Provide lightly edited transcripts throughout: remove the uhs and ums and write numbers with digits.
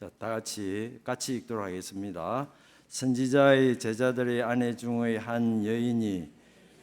자, 다 같이 읽도록 하겠습니다. 선지자의 제자들의 아내 중의 한 여인이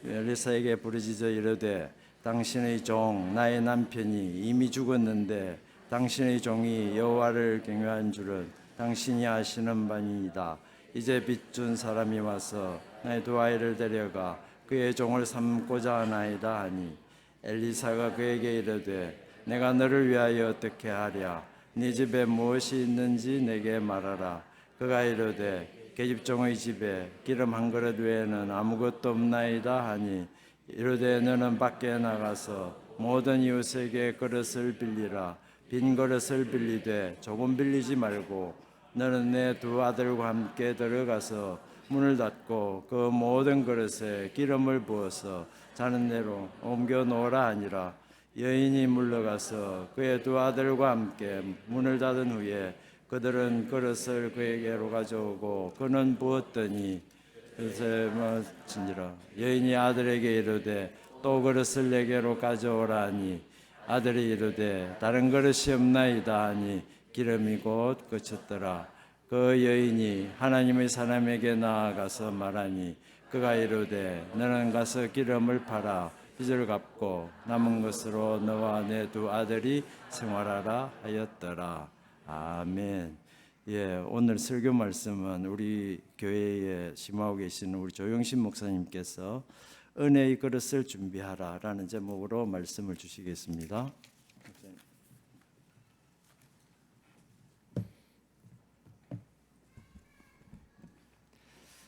엘리사에게 부르짖어 이르되 당신의 종 나의 남편이 이미 죽었는데 당신의 종이 여호와를 경외한 줄은 당신이 아시는 바니이다. 이제 빚준 사람이 와서 나의 두 아이를 데려가 그의 종을 삼고자 하나이다 하니 엘리사가 그에게 이르되 내가 너를 위하여 어떻게 하랴? 네 집에 무엇이 있는지 내게 말하라. 그가 이르되 계집종의 집에 기름 한 그릇 외에는 아무것도 없나이다 하니 이르되 너는 밖에 나가서 모든 이웃에게 그릇을 빌리라. 빈 그릇을 빌리되 조금 빌리지 말고 너는 내 두 아들과 함께 들어가서 문을 닫고 그 모든 그릇에 기름을 부어서 자는 대로 옮겨 놓으라 하니라. 여인이 물러가서 그의 두 아들과 함께 문을 닫은 후에 그들은 그릇을 그에게로 가져오고 그는 부었더니 그릇에 마치니라. 여인이 아들에게 이르되 또 그릇을 내게로 가져오라 하니 아들이 이르되 다른 그릇이 없나이다 하니 기름이 곧 그쳤더라. 그 여인이 하나님의 사람에게 나아가서 말하니 그가 이르되 너는 가서 기름을 팔아 빚을 갚고 남은 것으로 너와 내 두 아들이 생활하라 하였더라. 아멘. 예, 오늘 설교 말씀은 우리 교회에 심하고 계시는 우리 조영신 목사님께서 은혜의 그릇을 준비하라라는 제목으로 말씀을 주시겠습니다.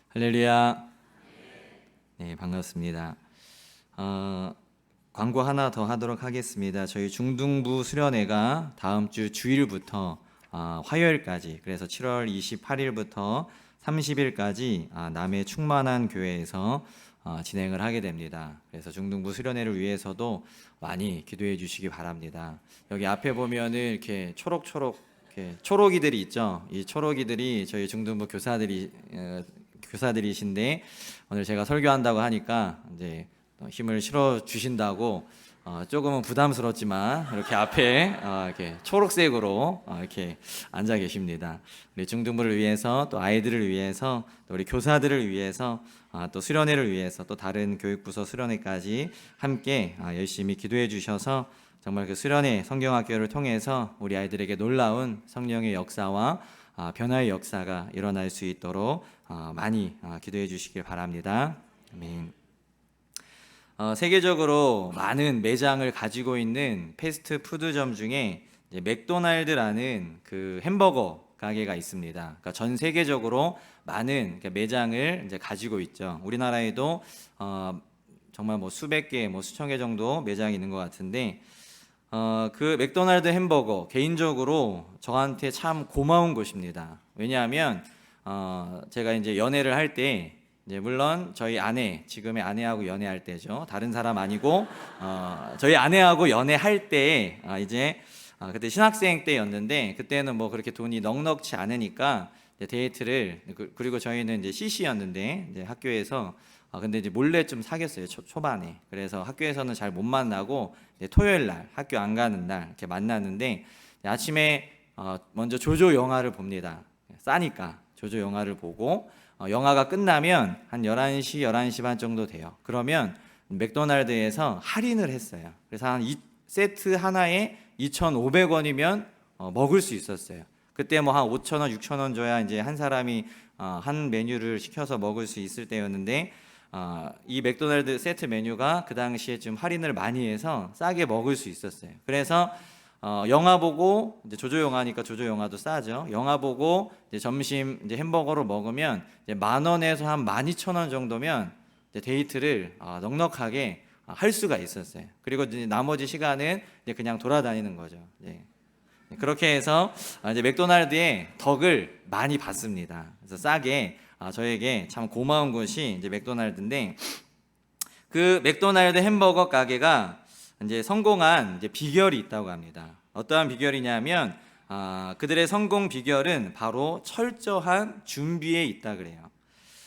할렐루야. 네, 반갑습니다. 광고 하나 더 하도록 하겠습니다. 저희 중등부 수련회가 다음 주 주일부터 화요일까지, 그래서 7월 28일부터 30일까지 남해 충만한 교회에서 진행을 하게 됩니다. 그래서 중등부 수련회를 위해서도 많이 기도해 주시기 바랍니다. 여기 앞에 보면은 이렇게 초록이들이 있죠. 이 초록이들이 저희 중등부 교사들이신데 오늘 제가 설교한다고 하니까 이제 힘을 실어 주신다고 조금은 부담스럽지만 이렇게 앞에 이렇게 초록색으로 이렇게 앉아 계십니다. 우리 중등부를 위해서, 또 아이들을 위해서, 또 우리 교사들을 위해서, 또 수련회를 위해서, 또 다른 교육부서 수련회까지 함께 열심히 기도해 주셔서 정말 그 수련회 성경학교를 통해서 우리 아이들에게 놀라운 성령의 역사와 변화의 역사가 일어날 수 있도록 많이 기도해 주시길 바랍니다. 아멘. 세계적으로 많은 매장을 가지고 있는 패스트푸드점 중에 맥도날드라는 그 햄버거 가게가 있습니다. 그러니까 전 세계적으로 많은 매장을 이제 가지고 있죠. 우리나라에도 정말 뭐 수백 개, 뭐 수천 개 정도 매장이 있는 것 같은데 그 맥도날드 햄버거 개인적으로 저한테 참 고마운 곳입니다. 왜냐하면 제가 이제 연애를 할 때 물론 저희 아내, 지금의 아내하고 연애할 때죠. 다른 사람 아니고 저희 아내하고 연애할 때 이제 그때 신학생 때였는데 그때는 뭐 그렇게 돈이 넉넉치 않으니까 데이트를, 그리고 저희는 이제 CC였는데 이제 학교에서 근데 이제 몰래 좀 사귀었어요. 초반에. 그래서 학교에서는 잘 못 만나고 토요일 날 학교 안 가는 날 이렇게 만나는데 아침에 먼저 조조 영화를 봅니다. 싸니까 조조 영화를 보고 영화가 끝나면 한 11시, 11시 반 정도 돼요. 그러면 맥도날드에서 할인을 했어요. 그래서 한 세트 하나에 2,500원이면 먹을 수 있었어요. 그때 뭐 한 5,000원, 6,000원 줘야 이제 한 사람이 한 메뉴를 시켜서 먹을 수 있을 때였는데 이 맥도날드 세트 메뉴가 그 당시에 좀 할인을 많이 해서 싸게 먹을 수 있었어요. 그래서 영화 보고 이제 조조 영화니까 조조 영화도 싸죠. 영화 보고 이제 점심 이제 햄버거로 먹으면 이제 10,000원에서 한 12,000원 정도면 이제 데이트를 넉넉하게 할 수가 있었어요. 그리고 이제 나머지 시간은 이제 그냥 돌아다니는 거죠. 네. 그렇게 해서 이제 맥도날드의 덕을 많이 받습니다. 그래서 싸게 저에게 참 고마운 곳이 이제 맥도날드인데, 그 맥도날드 햄버거 가게가 이제 성공한 이제 비결이 있다고 합니다. 어떠한 비결이냐면 그들의 성공 비결은 바로 철저한 준비에 있다 그래요.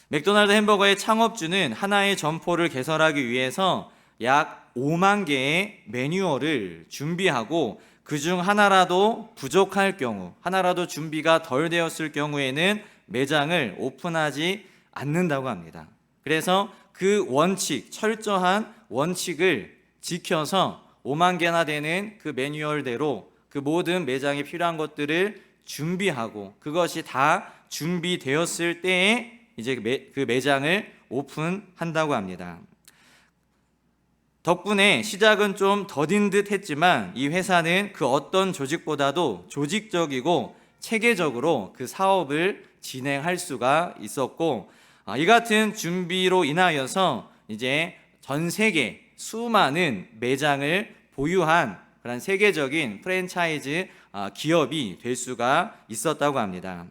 맥도날드 햄버거의 창업주는 하나의 점포를 개설하기 위해서 약 5만 개의 매뉴얼을 준비하고 그중 하나라도 부족할 경우, 하나라도 준비가 덜 되었을 경우에는 매장을 오픈하지 않는다고 합니다. 그래서 그 원칙, 철저한 원칙을 지켜서 5만 개나 되는 그 매뉴얼대로 그 모든 매장에 필요한 것들을 준비하고, 그것이 다 준비되었을 때에 이제 그 매장을 오픈한다고 합니다. 덕분에 시작은 좀 더딘 듯 했지만 이 회사는 그 어떤 조직보다도 조직적이고 체계적으로 그 사업을 진행할 수가 있었고, 이 같은 준비로 인하여서 이제 전 세계 수많은 매장을 보유한 그런 세계적인 프랜차이즈 기업이 될 수가 있었다고 합니다.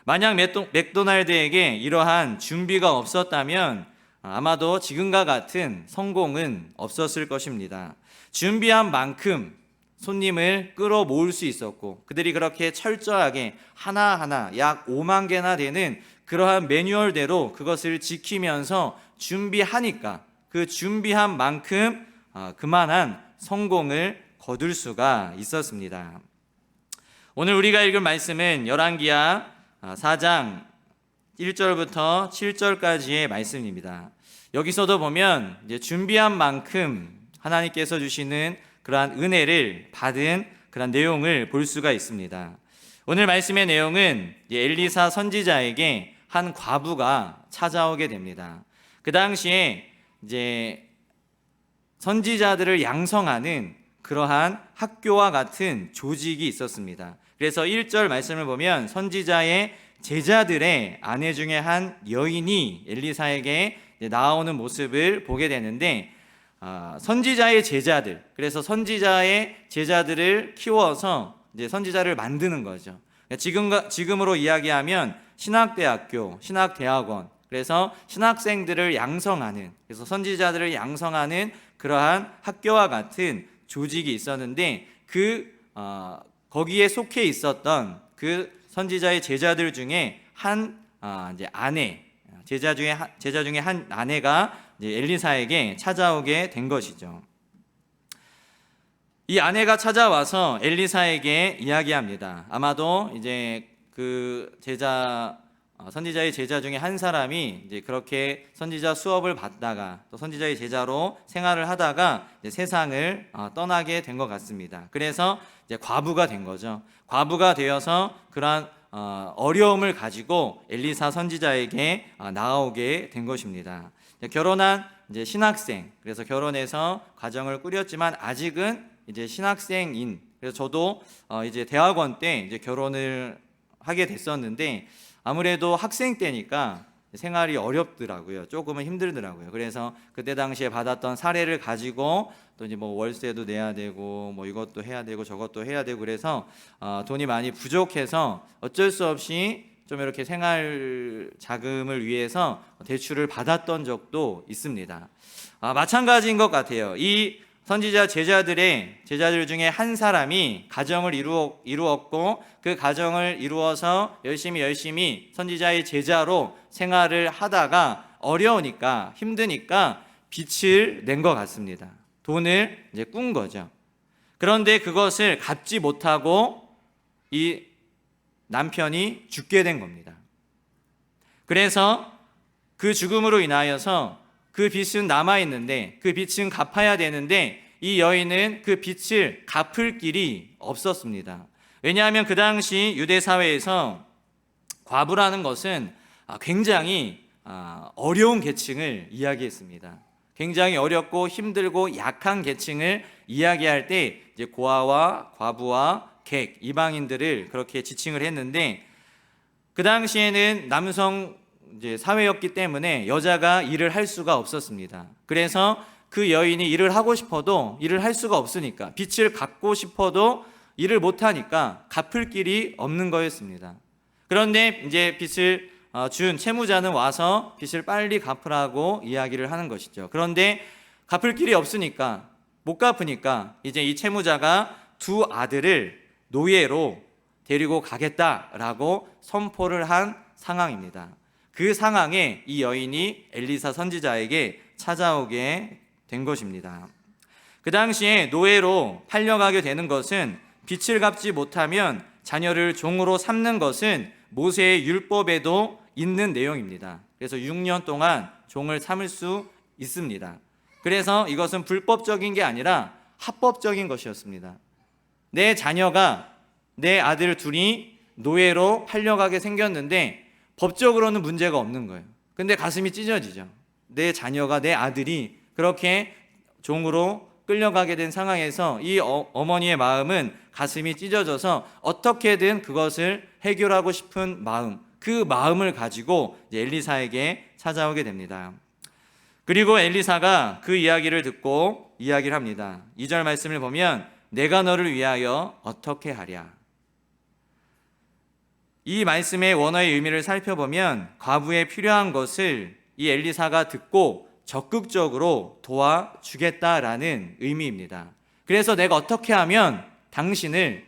만약 맥도날드에게 이러한 준비가 없었다면 아마도 지금과 같은 성공은 없었을 것입니다. 준비한 만큼 손님을 끌어모을 수 있었고, 그들이 그렇게 철저하게 하나하나 약 5만 개나 되는 그러한 매뉴얼대로 그것을 지키면서 준비하니까 그 준비한 만큼 그만한 성공을 거둘 수가 있었습니다. 오늘 우리가 읽을 말씀은 열왕기하 4장 1절부터 7절까지의 말씀입니다. 여기서도 보면 이제 준비한 만큼 하나님께서 주시는 그러한 은혜를 받은 그런 내용을 볼 수가 있습니다. 오늘 말씀의 내용은 엘리사 선지자에게 한 과부가 찾아오게 됩니다. 그 당시에 이제 선지자들을 양성하는 그러한 학교와 같은 조직이 있었습니다. 그래서 1절 말씀을 보면 선지자의 제자들의 아내 중에 한 여인이 엘리사에게 나오는 모습을 보게 되는데, 선지자의 제자들, 그래서 선지자의 제자들을 키워서 이제 선지자를 만드는 거죠. 지금으로 이야기하면 신학대학교, 신학대학원, 그래서 신학생들을 양성하는, 그래서 선지자들을 양성하는 그러한 학교와 같은 조직이 있었는데, 거기에 속해 있었던 그 선지자의 제자들 중에 한 이제 아내, 제자 중에 한 아내가 이제 엘리사에게 찾아오게 된 것이죠. 이 아내가 찾아와서 엘리사에게 이야기합니다. 아마도 이제 그 선지자의 제자 중에 한 사람이 이제 그렇게 선지자 수업을 받다가 또 선지자의 제자로 생활을 하다가 이제 세상을 떠나게 된 것 같습니다. 그래서 이제 과부가 된 거죠. 과부가 되어서 그러한 어려움을 가지고 엘리사 선지자에게 나아오게 된 것입니다. 결혼한 이제 신학생, 그래서 결혼해서 가정을 꾸렸지만 아직은 이제 신학생인, 그래서 저도 이제 대학원 때 이제 결혼을 하게 됐었는데 아무래도 학생 때니까 생활이 어렵더라고요. 조금은 힘들더라고요. 그래서 그때 당시에 받았던 사례를 가지고 또 이제 뭐 월세도 내야 되고 뭐 이것도 해야 되고 저것도 해야 되고 그래서 돈이 많이 부족해서 어쩔 수 없이 좀 이렇게 생활 자금을 위해서 대출을 받았던 적도 있습니다. 마찬가지인 것 같아요. 이 선지자 제자들 중에 한 사람이 가정을 이루었고 그 가정을 이루어서 열심히 선지자의 제자로 생활을 하다가 어려우니까 힘드니까 빚을 낸 것 같습니다. 돈을 이제 꾼 거죠. 그런데 그것을 갚지 못하고 이 남편이 죽게 된 겁니다. 그래서 그 죽음으로 인하여서 그 빚은 남아있는데 그 빚은 갚아야 되는데 이 여인은 그 빚을 갚을 길이 없었습니다. 왜냐하면 그 당시 유대 사회에서 과부라는 것은 굉장히 어려운 계층을 이야기했습니다. 굉장히 어렵고 힘들고 약한 계층을 이야기할 때 이제 고아와 과부와 객, 이방인들을 그렇게 지칭을 했는데 그 당시에는 남성 이제 사회였기 때문에 여자가 일을 할 수가 없었습니다. 그래서 그 여인이 일을 하고 싶어도 일을 할 수가 없으니까 빚을 갚고 싶어도 일을 못 하니까 갚을 길이 없는 거였습니다. 그런데 이제 빚을 준 채무자는 와서 빚을 빨리 갚으라고 이야기를 하는 것이죠. 그런데 갚을 길이 없으니까 못 갚으니까 이제 이 채무자가 두 아들을 노예로 데리고 가겠다라고 선포를 한 상황입니다. 그 상황에 이 여인이 엘리사 선지자에게 찾아오게 된 것입니다. 그 당시에 노예로 팔려가게 되는 것은 빚을 갚지 못하면 자녀를 종으로 삼는 것은 모세의 율법에도 있는 내용입니다. 그래서 6년 동안 종을 삼을 수 있습니다. 그래서 이것은 불법적인 게 아니라 합법적인 것이었습니다. 내 자녀가, 내 아들 둘이 노예로 팔려가게 생겼는데 법적으로는 문제가 없는 거예요. 근데 가슴이 찢어지죠. 내 자녀가, 내 아들이 그렇게 종으로 끌려가게 된 상황에서 이 어머니의 마음은 가슴이 찢어져서 어떻게든 그것을 해결하고 싶은 마음, 그 마음을 가지고 엘리사에게 찾아오게 됩니다. 그리고 엘리사가 그 이야기를 듣고 이야기를 합니다. 2절 말씀을 보면 내가 너를 위하여 어떻게 하랴. 이 말씀의 원어의 의미를 살펴보면 과부에 필요한 것을 이 엘리사가 듣고 적극적으로 도와주겠다라는 의미입니다. 그래서 내가 어떻게 하면 당신을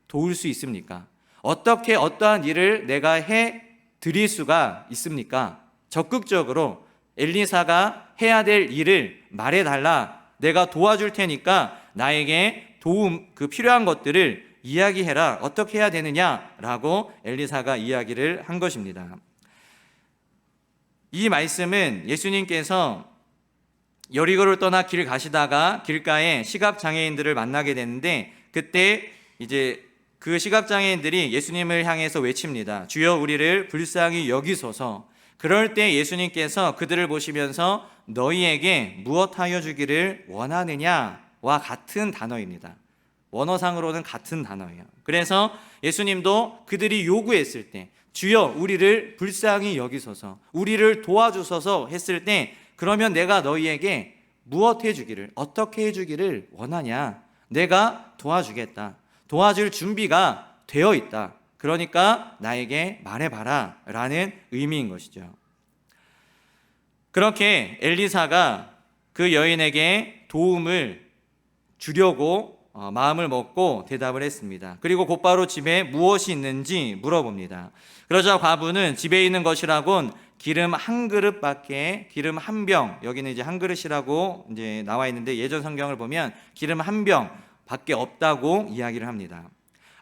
도울 수 있습니까? 어떻게 어떠한 일을 내가 해 드릴 수가 있습니까? 적극적으로 엘리사가 해야 될 일을 말해달라. 내가 도와줄 테니까 나에게 도움, 그 필요한 것들을 이야기해라. 어떻게 해야 되느냐라고 엘리사가 이야기를 한 것입니다. 이 말씀은 예수님께서 여리고를 떠나 길 가시다가 길가에 시각장애인들을 만나게 되는데 그때 이제 그 시각장애인들이 예수님을 향해서 외칩니다. 주여 우리를 불쌍히 여기소서. 그럴 때 예수님께서 그들을 보시면서 너희에게 무엇하여 주기를 원하느냐와 같은 단어입니다. 원어상으로는 같은 단어예요. 그래서 예수님도 그들이 요구했을 때 주여 우리를 불쌍히 여기소서, 우리를 도와주소서 했을 때 그러면 내가 너희에게 무엇 해주기를, 어떻게 해주기를 원하냐? 내가 도와주겠다. 도와줄 준비가 되어 있다. 그러니까 나에게 말해봐라 라는 의미인 것이죠. 그렇게 엘리사가 그 여인에게 도움을 주려고 마음을 먹고 대답을 했습니다. 그리고 곧바로 집에 무엇이 있는지 물어봅니다. 그러자 과부는 집에 있는 것이라곤 기름 한 그릇밖에, 기름 한 병, 여기는 이제 한 그릇이라고 이제 나와 있는데 예전 성경을 보면 기름 한 병밖에 없다고 이야기를 합니다.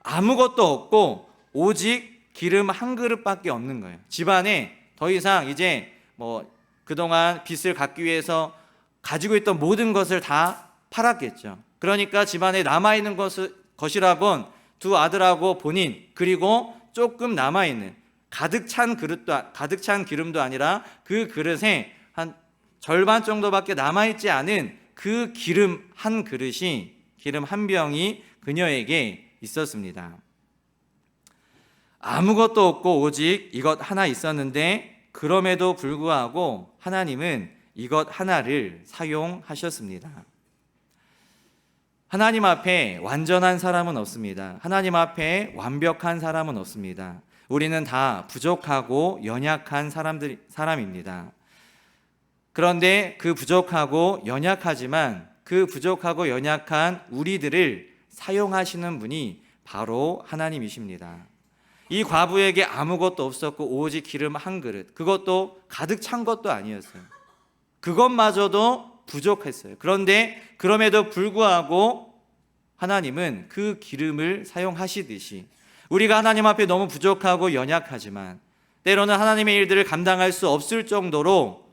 아무것도 없고 오직 기름 한 그릇밖에 없는 거예요. 집안에 더 이상 이제 뭐 그동안 빚을 갚기 위해서 가지고 있던 모든 것을 다 팔았겠죠. 그러니까 집안에 남아있는 것이라곤 두 아들하고 본인, 그리고 조금 남아있는 가득 찬 기름도 아니라 그 그릇에 한 절반 정도밖에 남아있지 않은 그 기름 한 그릇이, 기름 한 병이 그녀에게 있었습니다. 아무것도 없고 오직 이것 하나 있었는데 그럼에도 불구하고 하나님은 이것 하나를 사용하셨습니다. 하나님 앞에 완전한 사람은 없습니다. 하나님 앞에 완벽한 사람은 없습니다. 우리는 다 부족하고 연약한 사람입니다. 그런데 그 부족하고 연약하지만 그 부족하고 연약한 우리들을 사용하시는 분이 바로 하나님이십니다. 이 과부에게 아무것도 없었고 오직 기름 한 그릇, 그것도 가득 찬 것도 아니었어요. 그것마저도 부족했어요. 그런데 그럼에도 불구하고 하나님은 그 기름을 사용하시듯이 우리가 하나님 앞에 너무 부족하고 연약하지만 때로는 하나님의 일들을 감당할 수 없을 정도로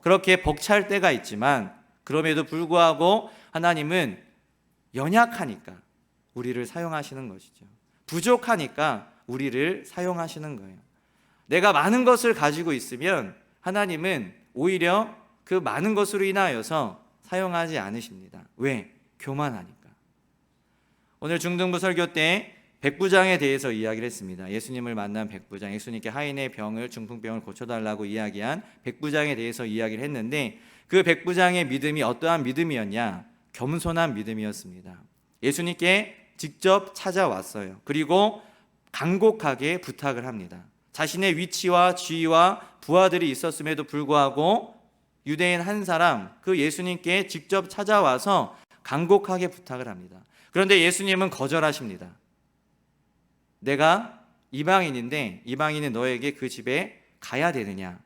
그렇게 벅찰 때가 있지만 그럼에도 불구하고 하나님은 연약하니까 우리를 사용하시는 것이죠. 부족하니까 우리를 사용하시는 거예요. 내가 많은 것을 가지고 있으면 하나님은 오히려 그 많은 것으로 인하여서 사용하지 않으십니다. 왜? 교만하니까. 오늘 중등부 설교 때 백부장에 대해서 이야기를 했습니다. 예수님을 만난 백부장, 예수님께 하인의 병을, 중풍병을 고쳐달라고 이야기한 백부장에 대해서 이야기를 했는데 그 백부장의 믿음이 어떠한 믿음이었냐? 겸손한 믿음이었습니다. 예수님께 직접 찾아왔어요. 그리고 간곡하게 부탁을 합니다. 자신의 위치와 지위와 부하들이 있었음에도 불구하고 유대인 한 사람, 그 예수님께 직접 찾아와서 간곡하게 부탁을 합니다. 그런데 예수님은 거절하십니다. 내가 이방인인데 이방인은 너에게 그 집에 가야 되느냐?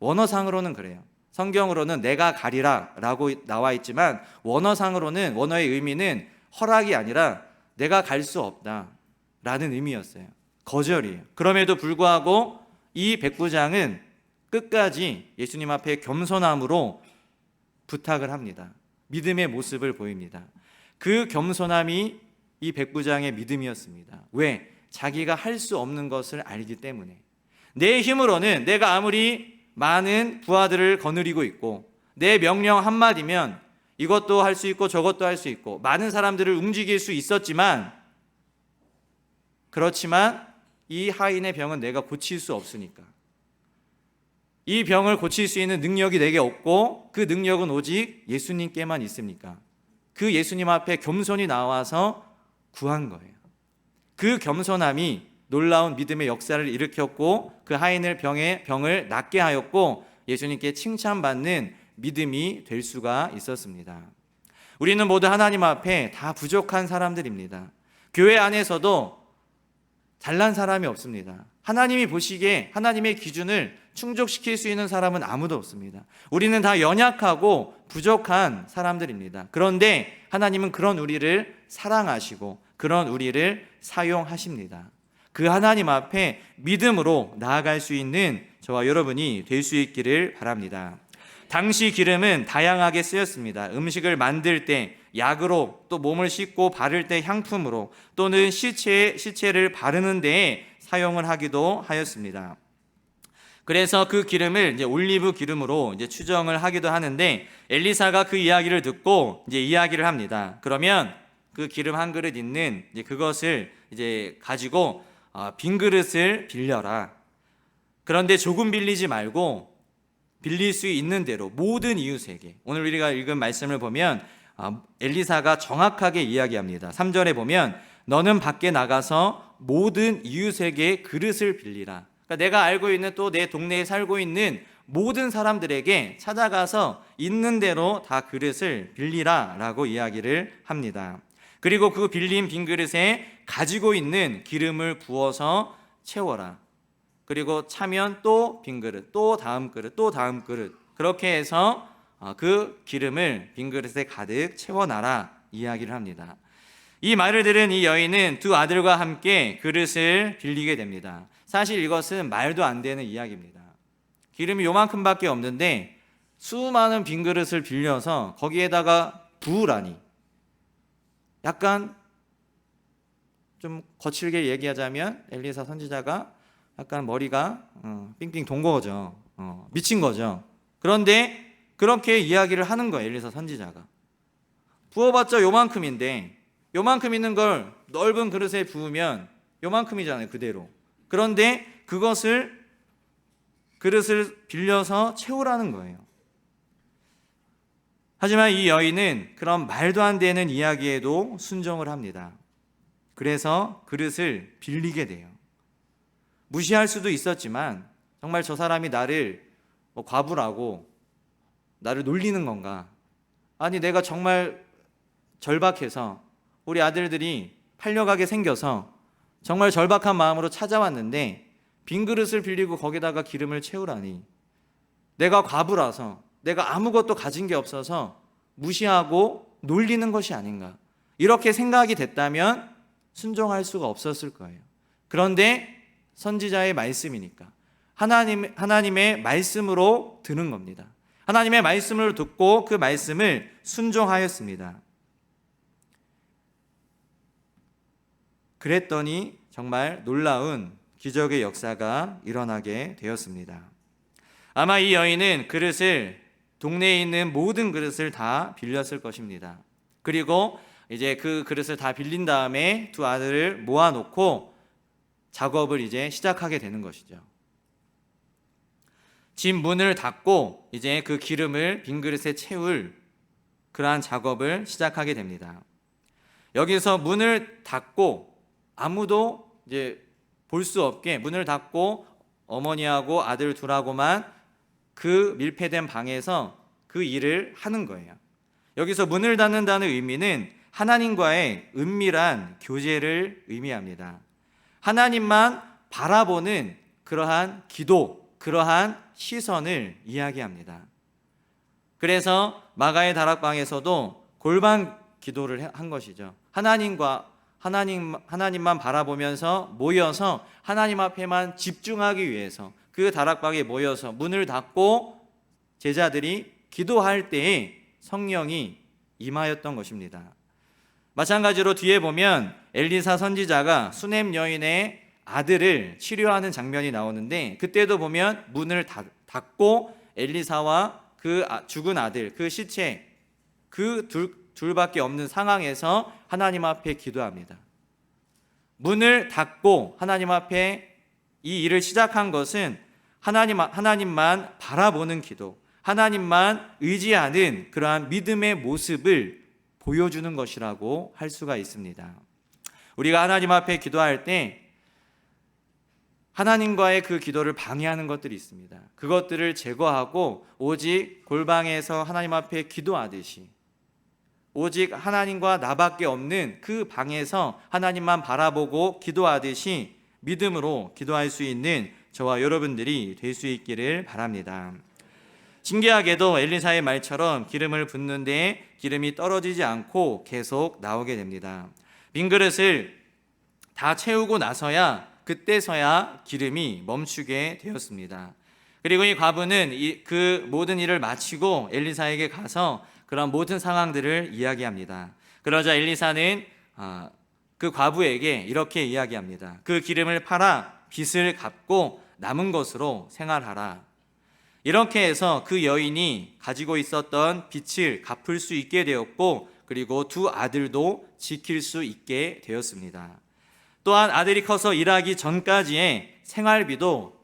원어상으로는 그래요. 성경으로는 내가 가리라 라고 나와 있지만 원어상으로는, 원어의 의미는 허락이 아니라 내가 갈 수 없다라는 의미였어요. 거절이에요. 그럼에도 불구하고 이 백부장은 끝까지 예수님 앞에 겸손함으로 부탁을 합니다. 믿음의 모습을 보입니다. 그 겸손함이 이 백부장의 믿음이었습니다. 왜? 자기가 할 수 없는 것을 알기 때문에. 내 힘으로는 내가 아무리 많은 부하들을 거느리고 있고 내 명령 한마디면 이것도 할 수 있고 저것도 할 수 있고 많은 사람들을 움직일 수 있었지만, 그렇지만 이 하인의 병은 내가 고칠 수 없으니까, 이 병을 고칠 수 있는 능력이 내게 없고 그 능력은 오직 예수님께만 있습니까? 그 예수님 앞에 겸손히 나와서 구한 거예요. 그 겸손함이 놀라운 믿음의 역사를 일으켰고 그 하인을 병을 낫게 하였고 예수님께 칭찬받는 믿음이 될 수가 있었습니다. 우리는 모두 하나님 앞에 다 부족한 사람들입니다. 교회 안에서도 잘난 사람이 없습니다. 하나님이 보시기에 하나님의 기준을 충족시킬 수 있는 사람은 아무도 없습니다. 우리는 다 연약하고 부족한 사람들입니다. 그런데 하나님은 그런 우리를 사랑하시고 그런 우리를 사용하십니다. 그 하나님 앞에 믿음으로 나아갈 수 있는 저와 여러분이 될 수 있기를 바랍니다. 당시 기름은 다양하게 쓰였습니다. 음식을 만들 때 약으로, 또 몸을 씻고 바를 때 향품으로, 또는 시체를 바르는 데에 사용을 하기도 하였습니다. 그래서 그 기름을 이제 올리브 기름으로 이제 추정을 하기도 하는데, 엘리사가 그 이야기를 듣고 이제 이야기를 합니다. 그러면 그 기름 한 그릇 있는 이제 그것을 이제 가지고 빈 그릇을 빌려라. 그런데 조금 빌리지 말고 빌릴 수 있는 대로 모든 이웃에게. 오늘 우리가 읽은 말씀을 보면 엘리사가 정확하게 이야기합니다. 3절에 보면 너는 밖에 나가서 모든 이웃에게 그릇을 빌리라. 그러니까 내가 알고 있는 또 내 동네에 살고 있는 모든 사람들에게 찾아가서 있는 대로 다 그릇을 빌리라 라고 이야기를 합니다. 그리고 그 빌린 빈 그릇에 가지고 있는 기름을 부어서 채워라. 그리고 차면 또 빈 그릇, 또 다음 그릇, 또 다음 그릇, 그렇게 해서 그 기름을 빈 그릇에 가득 채워놔라 이야기를 합니다. 이 말을 들은 이 여인은 두 아들과 함께 그릇을 빌리게 됩니다. 사실 이것은 말도 안 되는 이야기입니다. 기름이 요만큼밖에 없는데 수많은 빈 그릇을 빌려서 거기에다가 부으라니, 약간 좀 거칠게 얘기하자면 엘리사 선지자가 약간 머리가 삥삥 돈 거죠. 미친 거죠. 그런데 그렇게 이야기를 하는 거예요. 엘리사 선지자가. 부어봤자 요만큼인데, 요만큼 있는 걸 넓은 그릇에 부으면 요만큼이잖아요, 그대로. 그런데 그릇을 빌려서 채우라는 거예요. 하지만 이 여인은 그런 말도 안 되는 이야기에도 순종을 합니다. 그래서 그릇을 빌리게 돼요. 무시할 수도 있었지만 정말 저 사람이 나를 과부라고 나를 놀리는 건가? 아니 내가 정말 절박해서 우리 아들들이 팔려가게 생겨서 정말 절박한 마음으로 찾아왔는데 빈 그릇을 빌리고 거기다가 기름을 채우라니, 내가 과부라서 내가 아무것도 가진 게 없어서 무시하고 놀리는 것이 아닌가, 이렇게 생각이 됐다면 순종할 수가 없었을 거예요. 그런데 선지자의 말씀이니까 하나님의 말씀으로 드는 겁니다. 하나님의 말씀을 듣고 그 말씀을 순종하였습니다. 그랬더니 정말 놀라운 기적의 역사가 일어나게 되었습니다. 아마 이 여인은 동네에 있는 모든 그릇을 다 빌렸을 것입니다. 그리고 이제 그 그릇을 다 빌린 다음에 두 아들을 모아놓고 작업을 이제 시작하게 되는 것이죠. 집 문을 닫고 이제 그 기름을 빈 그릇에 채울 그러한 작업을 시작하게 됩니다. 여기서 문을 닫고 아무도 이제 볼 수 없게 문을 닫고 어머니하고 아들 둘하고만 그 밀폐된 방에서 그 일을 하는 거예요. 여기서 문을 닫는다는 의미는 하나님과의 은밀한 교제를 의미합니다. 하나님만 바라보는 그러한 기도, 그러한 시선을 이야기합니다. 그래서 마가의 다락방에서도 골방 기도를 한 것이죠. 하나님과 하나님만 바라보면서 모여서 하나님 앞에만 집중하기 위해서 그 다락방에 모여서 문을 닫고 제자들이 기도할 때에 성령이 임하였던 것입니다. 마찬가지로 뒤에 보면 엘리사 선지자가 수넴 여인의 아들을 치료하는 장면이 나오는데, 그때도 보면 문을 닫고 엘리사와 그 죽은 아들, 그 시체, 그 둘밖에 없는 상황에서 하나님 앞에 기도합니다. 문을 닫고 하나님 앞에 이 일을 시작한 것은 하나님만 바라보는 기도, 하나님만 의지하는 그러한 믿음의 모습을 보여주는 것이라고 할 수가 있습니다. 우리가 하나님 앞에 기도할 때 하나님과의 그 기도를 방해하는 것들이 있습니다. 그것들을 제거하고 오직 골방에서 하나님 앞에 기도하듯이, 오직 하나님과 나밖에 없는 그 방에서 하나님만 바라보고 기도하듯이 믿음으로 기도할 수 있는 저와 여러분들이 될 수 있기를 바랍니다. 신기하게도 엘리사의 말처럼 기름을 붓는데 기름이 떨어지지 않고 계속 나오게 됩니다. 빈 그릇을 다 채우고 나서야, 그때서야 기름이 멈추게 되었습니다. 그리고 이 과부는 그 모든 일을 마치고 엘리사에게 가서 그런 모든 상황들을 이야기합니다. 그러자 엘리사는 그 과부에게 이렇게 이야기합니다. 그 기름을 팔아 빚을 갚고 남은 것으로 생활하라. 이렇게 해서 그 여인이 가지고 있었던 빚을 갚을 수 있게 되었고, 그리고 두 아들도 지킬 수 있게 되었습니다. 또한 아들이 커서 일하기 전까지의 생활비도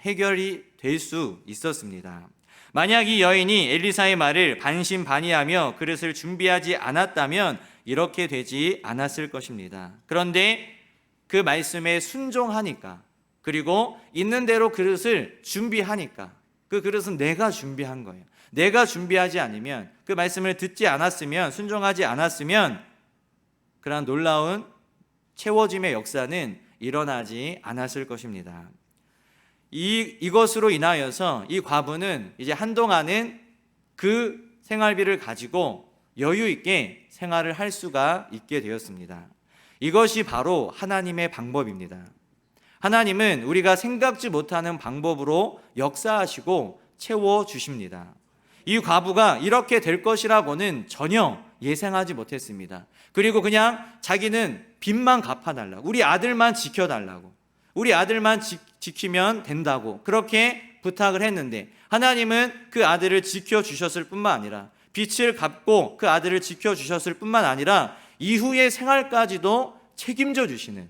해결이 될 수 있었습니다. 만약 이 여인이 엘리사의 말을 반신반의하며 그릇을 준비하지 않았다면 이렇게 되지 않았을 것입니다. 그런데 그 말씀에 순종하니까, 그리고 있는 대로 그릇을 준비하니까, 그 그릇은 내가 준비한 거예요. 내가 준비하지 않으면, 그 말씀을 듣지 않았으면, 순종하지 않았으면 그러한 놀라운 채워짐의 역사는 일어나지 않았을 것입니다. 이것으로 인하여서 이 과부는 이제 한동안은 그 생활비를 가지고 여유 있게 생활을 할 수가 있게 되었습니다. 이것이 바로 하나님의 방법입니다. 하나님은 우리가 생각지 못하는 방법으로 역사하시고 채워주십니다. 이 과부가 이렇게 될 것이라고는 전혀 예상하지 못했습니다. 그리고 그냥 자기는 빚만 갚아달라고, 우리 아들만 지켜달라고, 우리 아들만 지키면 된다고 그렇게 부탁을 했는데, 하나님은 그 아들을 지켜주셨을 뿐만 아니라, 빚을 갚고 그 아들을 지켜주셨을 뿐만 아니라 이후의 생활까지도 책임져 주시는,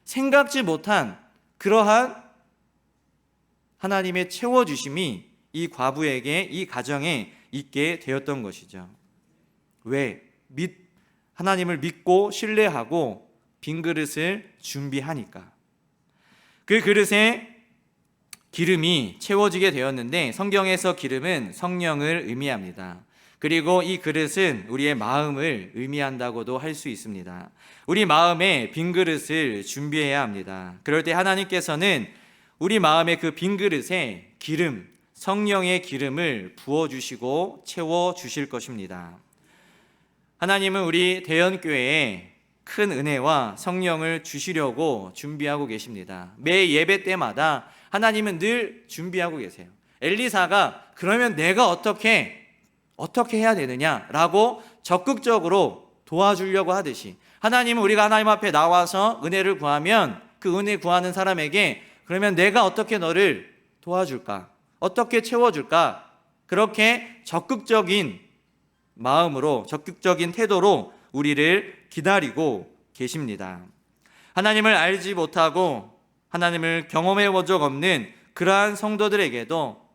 생각지 못한 그러한 하나님의 채워주심이 이 과부에게, 이 가정에 있게 되었던 것이죠. 왜? 하나님을 믿고 신뢰하고 빈 그릇을 준비하니까. 그 그릇에 기름이 채워지게 되었는데, 성경에서 기름은 성령을 의미합니다. 그리고 이 그릇은 우리의 마음을 의미한다고도 할 수 있습니다. 우리 마음에 빈 그릇을 준비해야 합니다. 그럴 때 하나님께서는 우리 마음의 그 빈 그릇에 기름, 성령의 기름을 부어주시고 채워주실 것입니다. 하나님은 우리 대연교회에 큰 은혜와 성령을 주시려고 준비하고 계십니다. 매 예배 때마다 하나님은 늘 준비하고 계세요. 엘리사가 그러면 내가 어떻게 해야 되느냐라고 적극적으로 도와주려고 하듯이, 하나님은 우리가 하나님 앞에 나와서 은혜를 구하면 그 은혜 구하는 사람에게 그러면 내가 어떻게 너를 도와줄까? 어떻게 채워줄까? 그렇게 적극적인 마음으로, 적극적인 태도로 우리를 기다리고 계십니다. 하나님을 알지 못하고 하나님을 경험해 본 적 없는 그러한 성도들에게도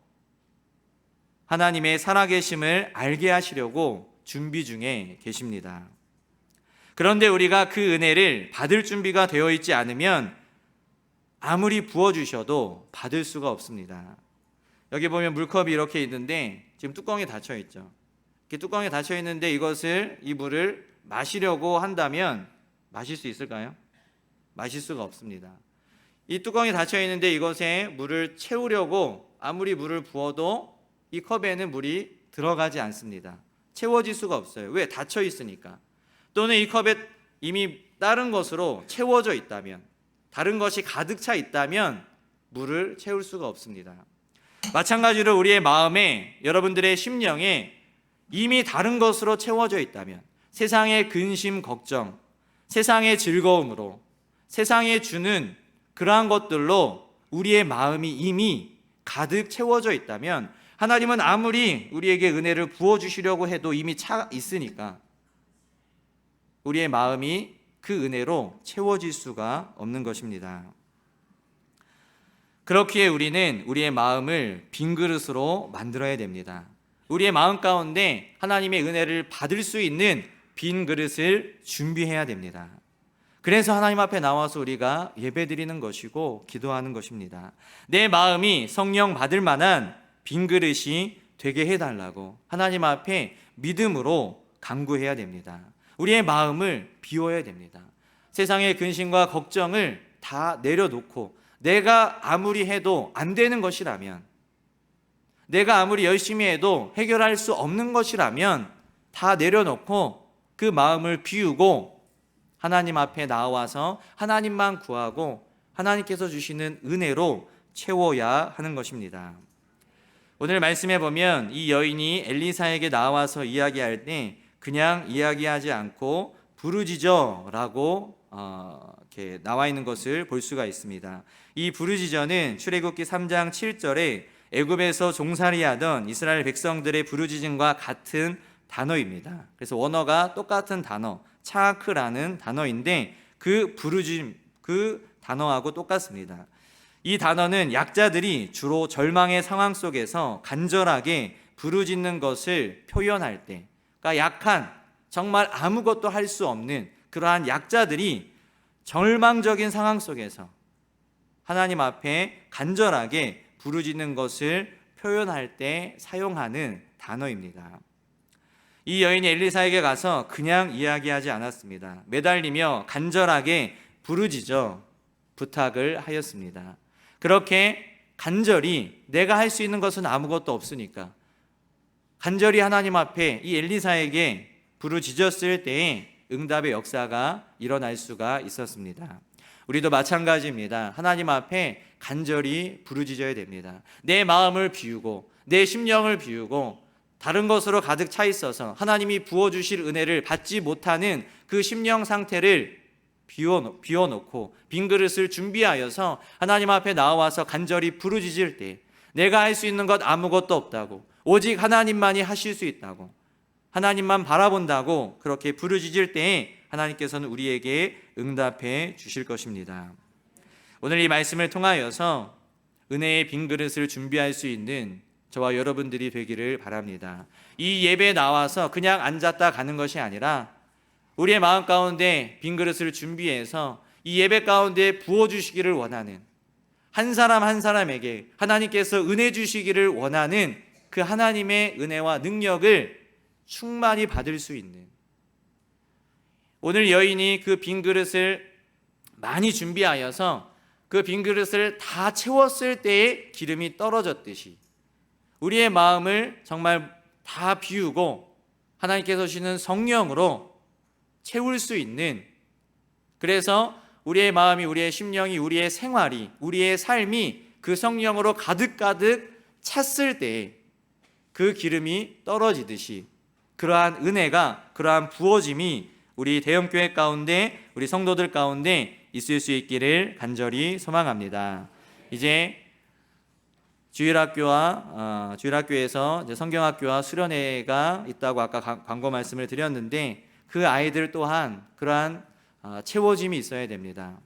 하나님의 살아계심을 알게 하시려고 준비 중에 계십니다. 그런데 우리가 그 은혜를 받을 준비가 되어 있지 않으면 아무리 부어주셔도 받을 수가 없습니다. 여기 보면 물컵이 이렇게 있는데 지금 뚜껑이 닫혀 있죠. 이렇게 뚜껑이 닫혀 있는데 이 물을 마시려고 한다면 마실 수 있을까요? 마실 수가 없습니다. 이 뚜껑이 닫혀 있는데 이것에 물을 채우려고 아무리 물을 부어도 이 컵에는 물이 들어가지 않습니다. 채워질 수가 없어요. 왜? 닫혀 있으니까. 또는 이 컵에 이미 다른 것으로 채워져 있다면, 다른 것이 가득 차 있다면 물을 채울 수가 없습니다. 마찬가지로 우리의 마음에, 여러분들의 심령에 이미 다른 것으로 채워져 있다면, 세상의 근심, 걱정, 세상의 즐거움으로, 세상에 주는 그러한 것들로 우리의 마음이 이미 가득 채워져 있다면, 하나님은 아무리 우리에게 은혜를 부어주시려고 해도 이미 차 있으니까 우리의 마음이 그 은혜로 채워질 수가 없는 것입니다. 그렇기에 우리는 우리의 마음을 빈 그릇으로 만들어야 됩니다. 우리의 마음 가운데 하나님의 은혜를 받을 수 있는 빈 그릇을 준비해야 됩니다. 그래서 하나님 앞에 나와서 우리가 예배드리는 것이고 기도하는 것입니다. 내 마음이 성령 받을 만한 빈 그릇이 되게 해달라고 하나님 앞에 믿음으로 간구해야 됩니다. 우리의 마음을 비워야 됩니다. 세상의 근심과 걱정을 다 내려놓고, 내가 아무리 해도 안 되는 것이라면, 내가 아무리 열심히 해도 해결할 수 없는 것이라면 다 내려놓고 그 마음을 비우고 하나님 앞에 나와서 하나님만 구하고 하나님께서 주시는 은혜로 채워야 하는 것입니다. 오늘 말씀해 보면 이 여인이 엘리사에게 나와서 이야기할 때 그냥 이야기하지 않고 부르짖어라고 이렇게 나와 있는 것을 볼 수가 있습니다. 이 부르짖어는 출애굽기 3장 7절에 애굽에서 종살이하던 이스라엘 백성들의 부르짖음과 같은 단어입니다. 그래서 원어가 똑같은 단어, 차크라는 단어인데 그 부르짖음, 그 단어하고 똑같습니다. 이 단어는 약자들이 주로 절망의 상황 속에서 간절하게 부르짖는 것을 표현할 때, 그러니까 약한, 정말 아무것도 할 수 없는 그러한 약자들이 절망적인 상황 속에서 하나님 앞에 간절하게 부르짖는 것을 표현할 때 사용하는 단어입니다. 이 여인이 엘리사에게 가서 그냥 이야기하지 않았습니다. 매달리며 간절하게 부르짖어 부탁을 하였습니다. 그렇게 간절히, 내가 할 수 있는 것은 아무것도 없으니까 간절히 하나님 앞에 이 엘리사에게 부르짖었을 때에 응답의 역사가 일어날 수가 있었습니다. 우리도 마찬가지입니다. 하나님 앞에 간절히 부르짖어야 됩니다. 내 마음을 비우고 내 심령을 비우고 다른 것으로 가득 차 있어서 하나님이 부어주실 은혜를 받지 못하는 그 심령 상태를 비워놓고 빈 그릇을 준비하여서 하나님 앞에 나와서 간절히 부르짖을 때, 내가 할 수 있는 것 아무것도 없다고, 오직 하나님만이 하실 수 있다고, 하나님만 바라본다고 그렇게 부르짖을 때에 하나님께서는 우리에게 응답해 주실 것입니다. 오늘 이 말씀을 통하여서 은혜의 빈 그릇을 준비할 수 있는 저와 여러분들이 되기를 바랍니다. 이 예배에 나와서 그냥 앉았다 가는 것이 아니라 우리의 마음 가운데 빈 그릇을 준비해서 이 예배 가운데 부어주시기를 원하는, 한 사람 한 사람에게 하나님께서 은혜 주시기를 원하는 그 하나님의 은혜와 능력을 충만히 받을 수 있는, 오늘 여인이 그 빈 그릇을 많이 준비하여서 그 빈 그릇을 다 채웠을 때에 기름이 떨어졌듯이 우리의 마음을 정말 다 비우고 하나님께서 주시는 성령으로 채울 수 있는, 그래서 우리의 마음이, 우리의 심령이, 우리의 생활이, 우리의 삶이 그 성령으로 가득가득 찼을 때에 그 기름이 떨어지듯이 그러한 은혜가, 그러한 부어짐이 우리 대형교회 가운데, 우리 성도들 가운데 있을 수 있기를 간절히 소망합니다. 이제 주일학교에서 이제 성경학교와 수련회가 있다고 아까 광고 말씀을 드렸는데, 그 아이들 또한 그러한 채워짐이 있어야 됩니다.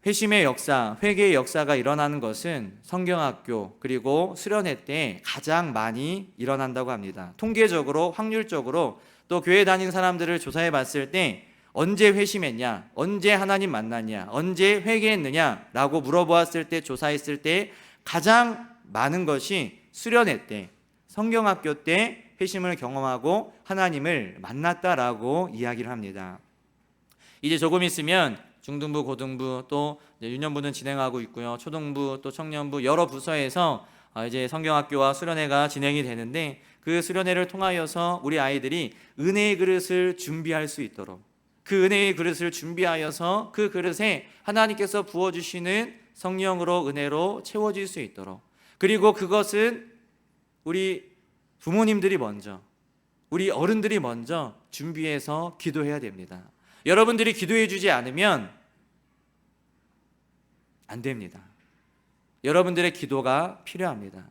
회심의 역사, 회개의 역사가 일어나는 것은 성경학교 그리고 수련회 때 가장 많이 일어난다고 합니다. 통계적으로, 확률적으로, 또 교회 다니는 사람들을 조사해 봤을 때 언제 회심했냐, 언제 하나님 만났냐, 언제 회개했느냐 라고 물어보았을 때, 조사했을 때 가장 많은 것이 수련회 때, 성경학교 때 회심을 경험하고 하나님을 만났다라고 이야기를 합니다. 이제 조금 있으면 중등부, 고등부, 또 유년부는 진행하고 있고요. 초등부, 또 청년부, 여러 부서에서 이제 성경학교와 수련회가 진행이 되는데, 그 수련회를 통하여서 우리 아이들이 은혜의 그릇을 준비할 수 있도록, 그 은혜의 그릇을 준비하여서 그 그릇에 하나님께서 부어주시는 성령으로 은혜로 채워질 수 있도록, 그리고 그것은 우리 부모님들이 먼저, 우리 어른들이 먼저 준비해서 기도해야 됩니다. 여러분들이 기도해 주지 않으면 안 됩니다. 여러분들의 기도가 필요합니다.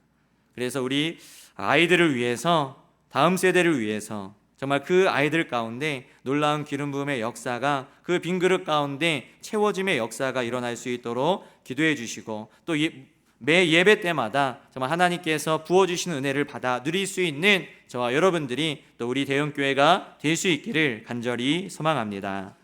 그래서 우리 아이들을 위해서, 다음 세대를 위해서 정말 그 아이들 가운데 놀라운 기름 부음의 역사가, 그 빈 그릇 가운데 채워짐의 역사가 일어날 수 있도록 기도해 주시고, 또 매 예배 때마다 정말 하나님께서 부어주시는 은혜를 받아 누릴 수 있는 저와 여러분들이 또 우리 대형교회가 될 수 있기를 간절히 소망합니다.